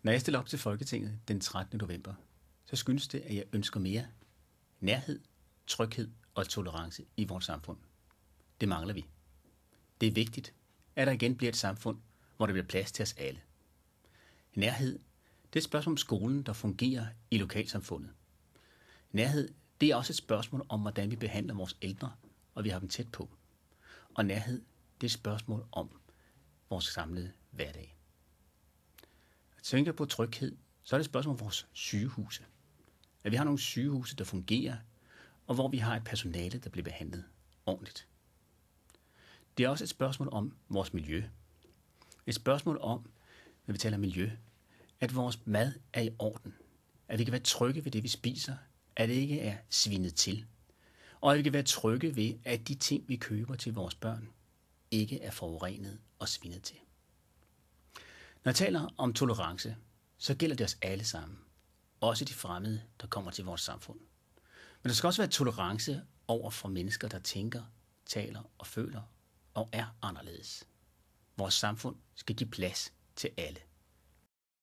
Når jeg stiller op til Folketinget den 13. november, så skyldes det, at jeg ønsker mere nærhed, tryghed og tolerance i vores samfund. Det mangler vi. Det er vigtigt, at der igen bliver et samfund, hvor der bliver plads til os alle. Nærhed, det er et spørgsmål om skolen, der fungerer i lokalsamfundet. Nærhed, det er også et spørgsmål om, hvordan vi behandler vores ældre, og vi har dem tæt på. Og nærhed, det er et spørgsmål om vores samlede hverdag. At tænke på tryghed, så er det et spørgsmål om vores sygehuse. At vi har nogle sygehuse, der fungerer, og hvor vi har et personale, der bliver behandlet ordentligt. Det er også et spørgsmål om vores miljø. Et spørgsmål om, når vi taler miljø, at vores mad er i orden. At vi kan være trygge ved det, vi spiser. At det ikke er svinet til. Og at vi kan være trygge ved, at de ting, vi køber til vores børn, ikke er forurenet og svinet til. Når jeg taler om tolerance, så gælder det os alle sammen. Også de fremmede, der kommer til vores samfund. Men der skal også være tolerance over for mennesker, der tænker, taler og føler og er anderledes. Vores samfund skal give plads til alle.